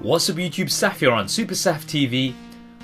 What's up YouTube, Saf here on Super Saf TV,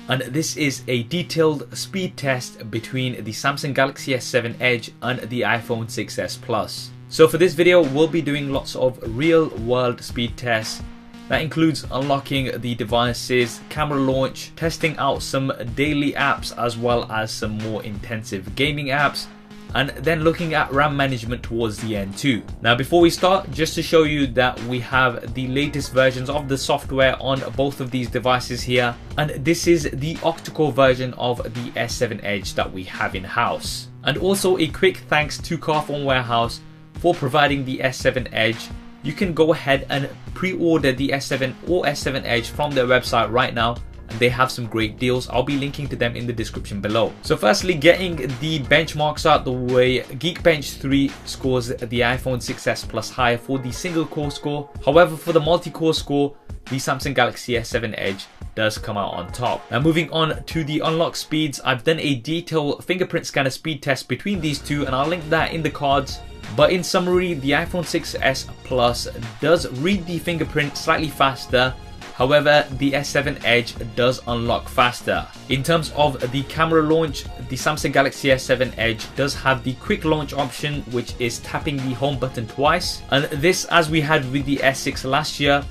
and this is a detailed speed test between the Samsung Galaxy S7 Edge and the iPhone 6s Plus. So for this video we'll be doing lots of real world speed tests. That includes unlocking the devices, camera launch, testing out some daily apps as well as some more intensive gaming apps, and then looking at RAM management towards the end too. Now before we start, just to show you that we have the latest versions of the software on both of these devices here, and this is the octa-core version of the S7 Edge that we have in house. And also a quick thanks to Carphone Warehouse for providing the S7 Edge. You can go ahead and pre-order the S7 or S7 Edge from their website right now, and they have some great deals. I'll be linking to them in the description below. So firstly, getting the benchmarks out the way, Geekbench 3 scores the iPhone 6s Plus higher for the single core score. However, for the multi-core score, the Samsung Galaxy S7 Edge does come out on top. Now moving on to the unlock speeds, I've done a detailed fingerprint scanner speed test between these two, and I'll link that in the cards. But in summary, the iPhone 6s Plus does read the fingerprint slightly faster. However, the S7 Edge does unlock faster. In terms of the camera launch, the Samsung Galaxy S7 Edge does have the quick launch option, which is tapping the home button twice. And this, as we had with the S6 last year,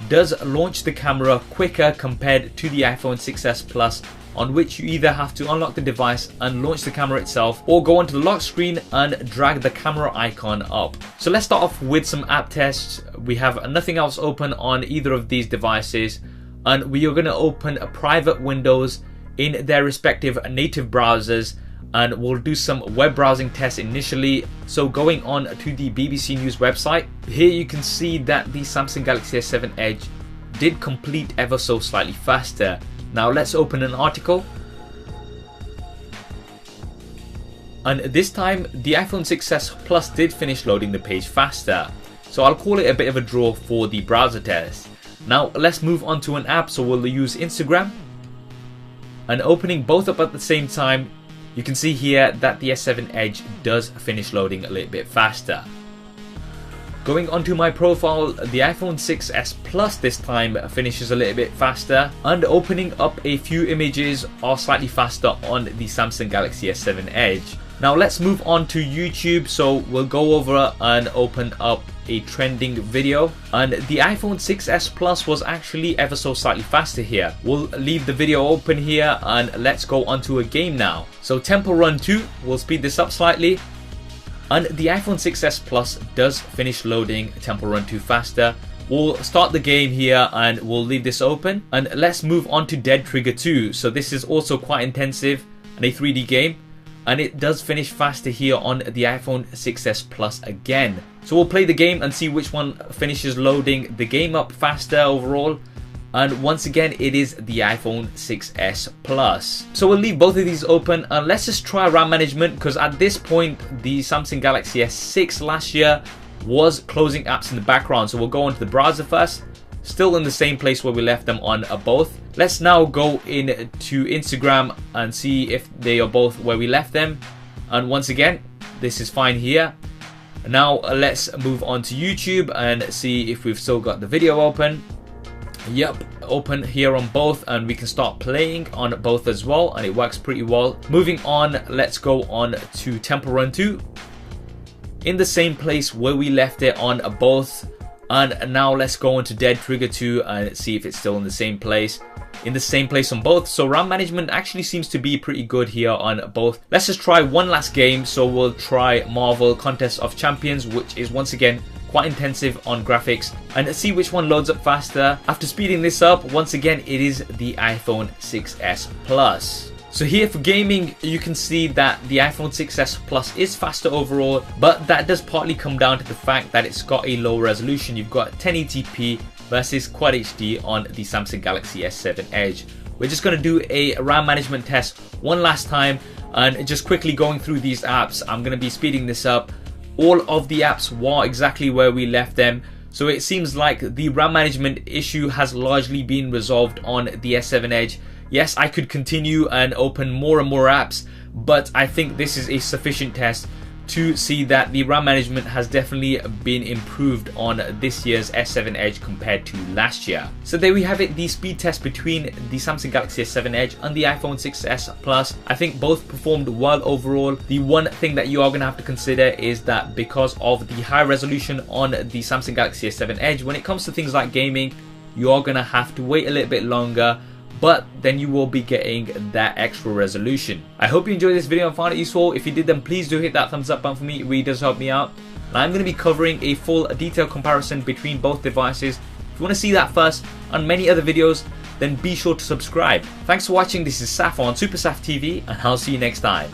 does launch the camera quicker compared to the iPhone 6s Plus, on which you either have to unlock the device and launch the camera itself, or go onto the lock screen and drag the camera icon up. So let's start off with some app tests. We have nothing else open on either of these devices, and we are going to open private windows in their respective native browsers, and we'll do some web browsing tests initially. So going on to the BBC News website, here you can see that the Samsung Galaxy S7 Edge did complete ever so slightly faster. Now let's open an article, and this time the iPhone 6s Plus did finish loading the page faster, so I'll call it a bit of a draw for the browser test. Now let's move on to an app, so we'll use Instagram, and opening both up at the same time, you can see here that the S7 Edge does finish loading a little bit faster. Going onto my profile, the iPhone 6s Plus this time finishes a little bit faster, and opening up a few images are slightly faster on the Samsung Galaxy S7 Edge. Now let's move on to YouTube, so we'll go over and open up a trending video, and the iPhone 6s Plus was actually ever so slightly faster here. We'll leave the video open here and let's go onto a game now. So Temple Run 2, we'll speed this up slightly. And the iPhone 6s Plus does finish loading Temple Run 2 faster. We'll start the game here and we'll leave this open. And let's move on to Dead Trigger 2. So this is also quite intensive and a 3D game, and it does finish faster here on the iPhone 6s Plus again. So we'll play the game and see which one finishes loading the game up faster overall. And once again, it is the iPhone 6s Plus. So we'll leave both of these open, and let's just try RAM management, because at this point the Samsung Galaxy S6 last year was closing apps in the background. So we'll go onto the browser first, still in the same place where we left them on both. Let's now go into Instagram and see if they are both where we left them, and once again this is fine here. Now let's move on to YouTube and see if we've still got the video open. Yep, open here on both, and we can start playing on both as well, and it works pretty well. Moving on, let's go on to Temple Run 2 in the same place where we left it on both. And now let's go on to Dead Trigger 2 and see if it's still in the same place. In the same place on both. So RAM management actually seems to be pretty good here on both. Let's just try one last game. So we'll try Marvel Contest of Champions, which is once again quite intensive on graphics, and let's see which one loads up faster. After speeding this up, once again it is the iPhone 6s Plus. So here for gaming, you can see that the iPhone 6s Plus is faster overall, but that does partly come down to the fact that it's got a low resolution. You've got 1080p versus Quad HD on the Samsung Galaxy S7 Edge. We're just going to do a RAM management test one last time, and just quickly going through these apps. I'm going to be speeding this up. All of the apps were exactly where we left them, so it seems like the RAM management issue has largely been resolved on the S7 Edge. Yes, I could continue and open more and more apps, but I think this is a sufficient test to see that the RAM management has definitely been improved on this year's S7 Edge compared to last year. So there we have it, the speed test between the Samsung Galaxy S7 Edge and the iPhone 6s Plus. I think both performed well overall. The one thing that you are going to have to consider is that because of the high resolution on the Samsung Galaxy S7 Edge, when it comes to things like gaming, you are going to have to wait a little bit longer, but then you will be getting that extra resolution. I hope you enjoyed this video and found it useful. If you did, then please do hit that thumbs up button for me. It really does help me out. And I'm going to be covering a full detailed comparison between both devices. If you want to see that first and many other videos, then be sure to subscribe. Thanks for watching. This is Saf on Super Saf TV, and I'll see you next time.